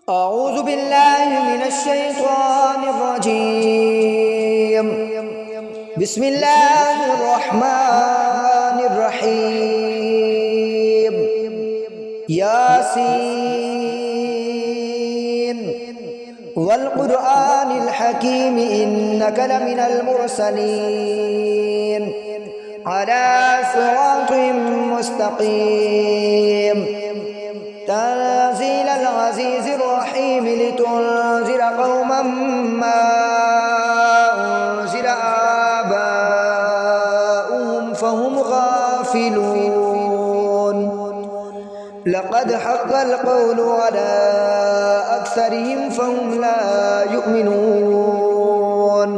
أعوذ بالله من الشيطان الرجيم. بسم الله الرحمن الرحيم. ياسين والقرآن الحكيم إنك لمن المرسلين على صراط مستقيم. تنزيل العزيز الرحيم لتنذر قوما ما أنذر آباؤهم فهم غافلون. لقد حق القول على أكثرهم فهم لا يؤمنون.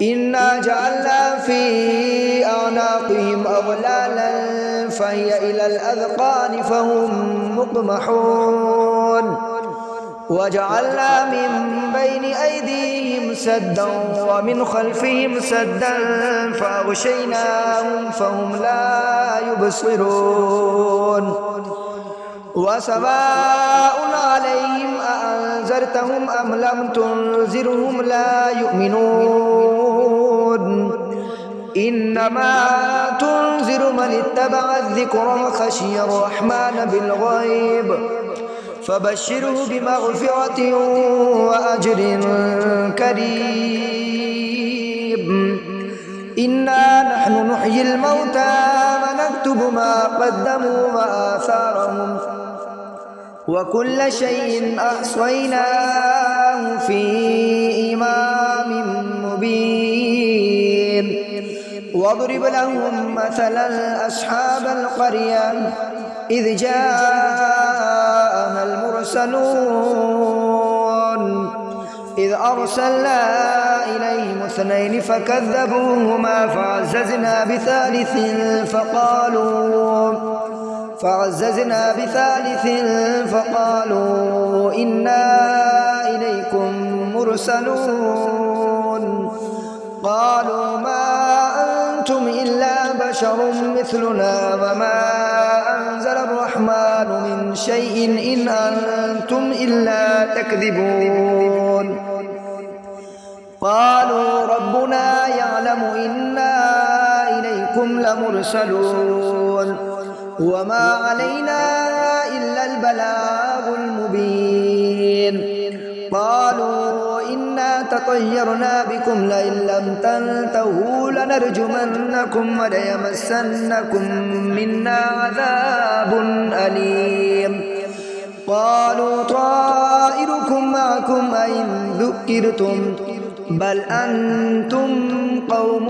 إنا جعلنا في أعناقهم أغلالا فهي إلى الأذقان فهم مقمحون. وجعلنا من بين أيديهم سدا ومن خلفهم سدا فأغشيناهم فهم لا يبصرون. وسواء عليهم أأنذرتهم أم لم تنذرهم لا يؤمنون. إنما تنذر من اتبع الذكر وخشي الرحمن بالغيب فبشره بمغفرة وأجر كريم. إنا نحن نحيي الموتى ونكتب ما قدموا وآثارهم وكل شيء أحصيناه في إمام مبين. واضرب لهم مثلا أصحاب القرية إذ جاءها المرسلون إذ أرسلنا إليهم اثنين فكذبوهما فعززنا بثالث فقالوا إنا إليكم مرسلون. قالوا ما أنتم إلا بشر مثلنا وما أنزل الرحمن من شيء إن أنتم إلا تكذبون. قالوا ربنا يعلم إنا إليكم لمرسلون وما علينا إلا البلاغ المبين. قالوا إنا تطيرنا بكم لئن لم تنتهوا لنرجمنكم وليمسنكم منا عذاب أليم. قالوا طائركم معكم أئن ذكرتم بل أنتم قوم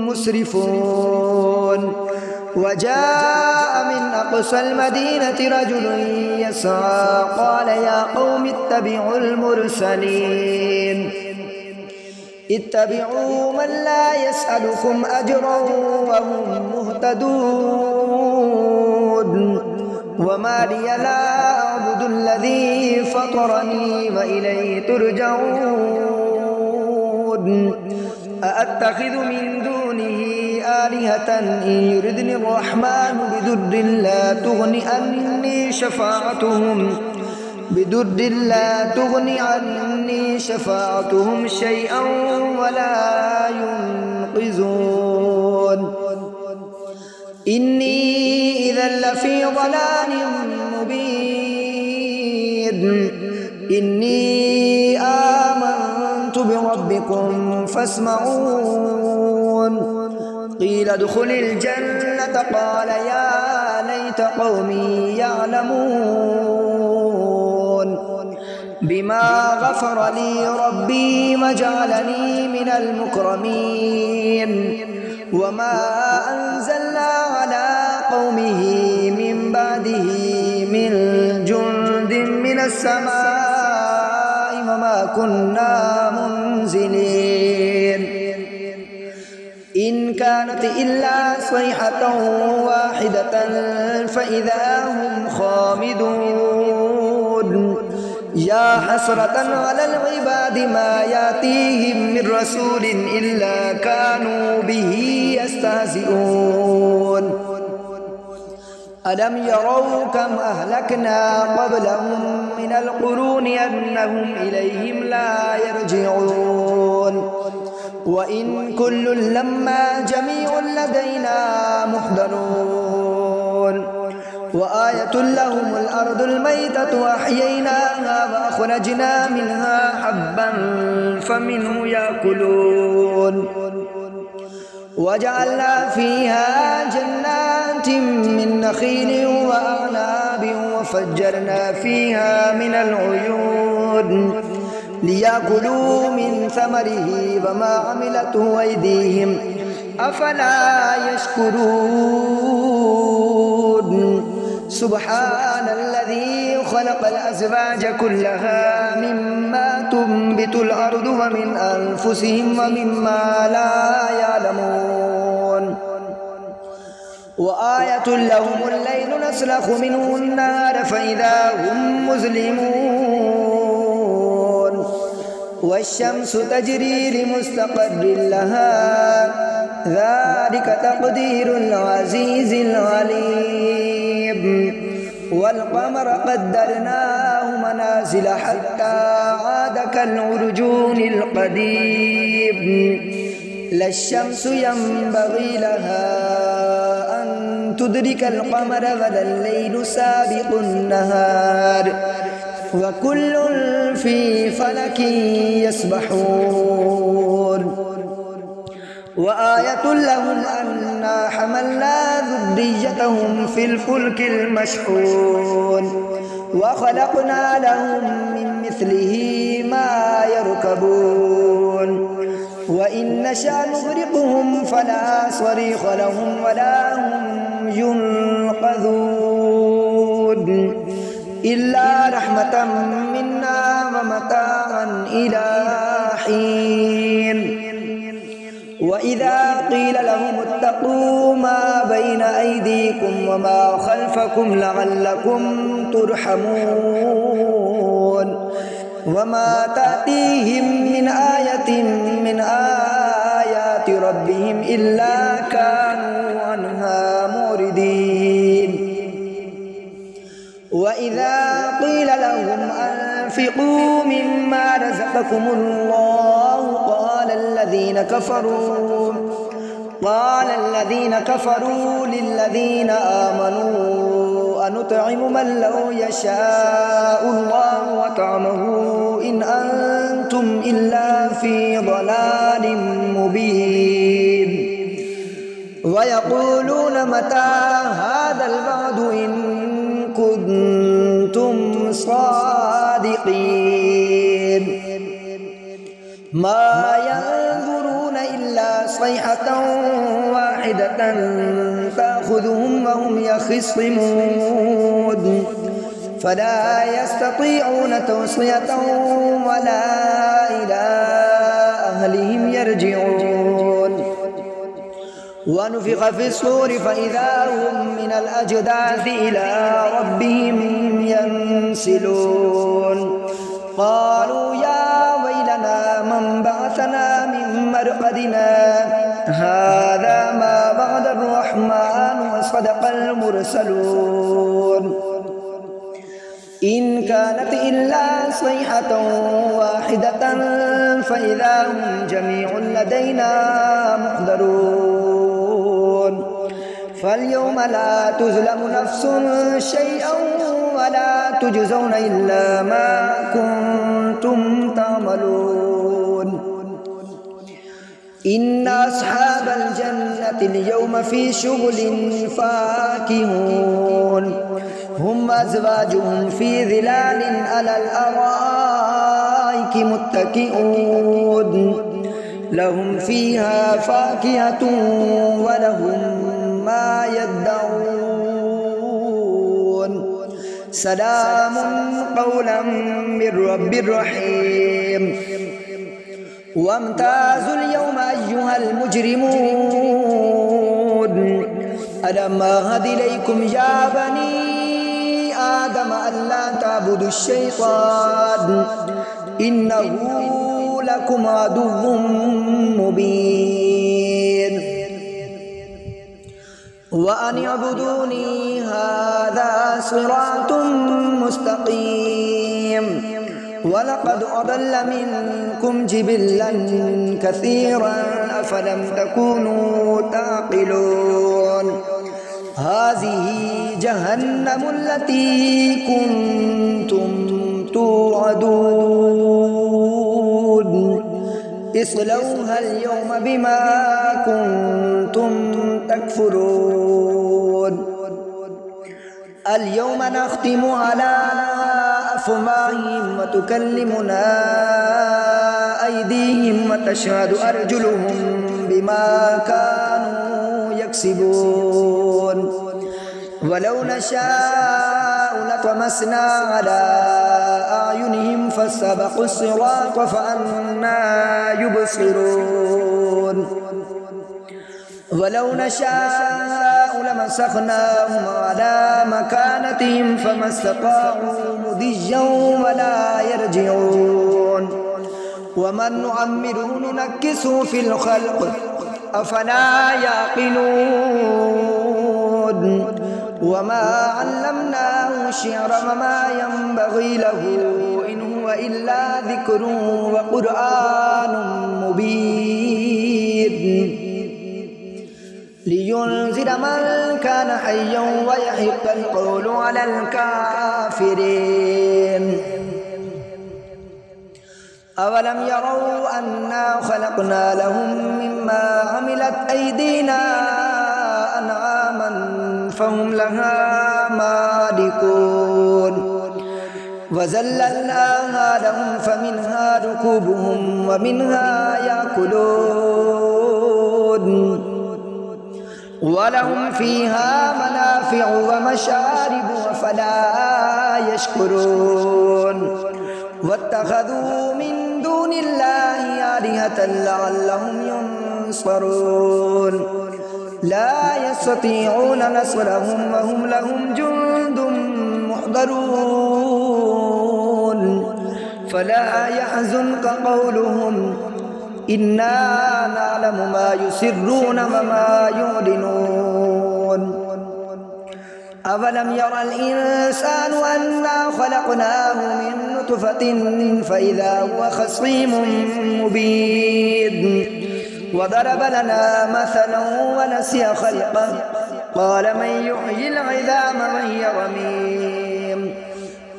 مسرفون. وجاء من أقصى المدينة رجل يسعى قال يا قوم اتبعوا المرسلين اتبعوا من لا يسألكم أجرا وهم مهتدون. وما لي لا أعبد الذي فطرني وإليه ترجعون. أأتخذ من دونه آلهة إن يردني الرحمن بضر لا تغني عني شفاعتهم شيئا ولا ينقذون. إني إذا لفي ضلال مبين. إني آمنت بربكم فاسمعون. قيل ادخل الجنة قال يا ليت قومي يعلمون بما غفر لي ربي وجعلني من المكرمين. وما أنزلنا على قومه من بعده من جند من السماء وما كنا منزلين. إن كانت إلا صيحة واحدة فإذا هم خامدون. يا حسرة على العباد ما يأتيهم من رسول إلا كانوا به يستهزئون. ألم يروا كم أهلكنا قبلهم من القرون أنهم إليهم لا يرجعون وإن كل لما جميع لدينا محضرون وآية لهم الأرض الميتة وأحييناها وأخرجنا منها حبا فمنه يأكلون وجعلنا فيها جنات من نخيل وأعناب وفجرنا فيها من العيون ليأكلوا من ثمره وما عملته أيديهم أفلا يشكرون سبحان الذي خلق الأزواج كلها مما تنبت الأرض ومن أنفسهم ومما لا يعلمون وآية لهم الليل نسلخ منه النهار فإذا هم مظلمون والشمس تجري لمستقر لها ذلك تقدير العزيز العليم والقمر قدرناه منازل حتى عاد كالعرجون القديم لا الشمس ينبغي لها أن تدرك القمر ولا الليل سابق النهار وكل في فلك يسبحون وآية لهم أنا حملنا ذريتهم في الفلك المشحون وخلقنا لهم من مثله ما يركبون وإن نشأ نغرقهم فلا صريخ لهم ولا هم ينقذون إلا رحمة منا ومتاعا إلى حين وإذا قيل لهم اتقوا ما بين أيديكم وما خلفكم لعلكم ترحمون وما تأتيهم من آية من آيات ربهم إلا كانوا عنها معرضين وإذا قيل لهم أنفقوا مما رزقكم الله قال الذين كفروا للذين آمنوا أنطعم من لو يشاء الله وطعمه إن أنتم إلا في ضلال مبين ويقولون متى هذا الوعد إن كنتم صادقين ما ينظرون إلا صيحة واحدة تأخذهم وهم يخصمون فلا يستطيعون توصية ولا إلى أهلهم يرجعون ونفخ في الصور فإذا هم من الأجداث إلى ربهم ينسلون قالوا يا ويلنا من بعثنا من مرقدنا هذا ما بعد الرحمن وصدق المرسلون إن كانت إلا صيحة واحدة فإذا هم جميع لدينا محضرون فاليوم لا تظلم نفس شيئا ولا تجزون إلا ما كنتم تعملون إن أصحاب الجنة اليوم في شغل فاكهون هم أزواجهم في ظلال على الأرائك متكئون لهم فيها فاكهة ولهم ما يدعون سلام قولا من رب رحيم وامتازوا اليوم أيها المجرمون ألم أعهد إليكم يا بني آدم ألا تعبدوا الشيطان إنه لكم عدو مبين وأن اعبدوني هذا صراط مستقيم ولقد أضل منكم جبلا كثيرا أفلم تكونوا تعقلون هذه جهنم التي كنتم توعدون اصلوها اليوم بما كنتم تكفرون اليوم نختم على أفواههم وتكلمنا أيديهم وتشهد أرجلهم بما كانوا يكسبون ولو نشاء لطمسنا على أعينهم فاستبقوا الصراط فأنى يبصرون ولو نشاء لمسخناهم على مكانتهم فما استطاعوا مضيا ولا يرجعون ومن نعمره ننكسه في الخلق أفلا يعقلون وما علمناه الشعر وما ينبغي له إن هو إلا ذكر وقرآن مبين لينذر من كان حيا ويحق القول على الكافرين أولم يروا أنا خلقنا لهم مما عملت أيدينا أنعاما فهم لها مالكون وذللناها لهم فمنها ركوبهم ومنها يأكلون ولهم فيها منافع ومشارب أفلا يشكرون واتخذوا من دون الله آلهة لعلهم ينصرون لا يستطيعون نصرهم وهم لهم جند محضرون فلا يحزنك قولهم إنا نعلم ما يسرون وما يعلنون أولم يرى الإنسان أنا خلقناه من نطفة فإذا هو خصيم مبين وضرب لنا مثلا ونسي خلقه قال من يحيي العظام وهي رميم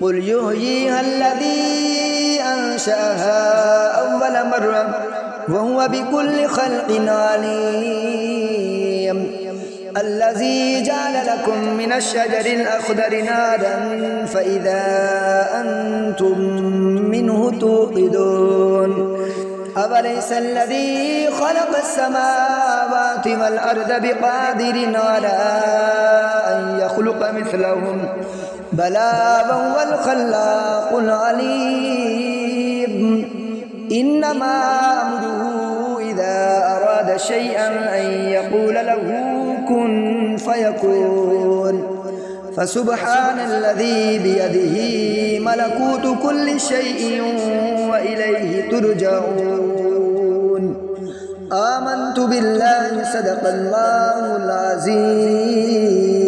قل يحييها الذي أنشأها أول مرة وهو بكل خلق عليم الذي جعل لكم من الشجر الأخضر نارا فإذا أنتم منه توقدون أوليس الذي خلق السماوات والأرض بقادر على أن يخلق مثلهم بلى وهو الخلاق العليم إنما أمره إذا أراد شيئا أن يقول له كن فيكون فسبحان الذي بيده ملكوت كل شيء وإليه ترجعون آمنت بالله صدق الله العظيم.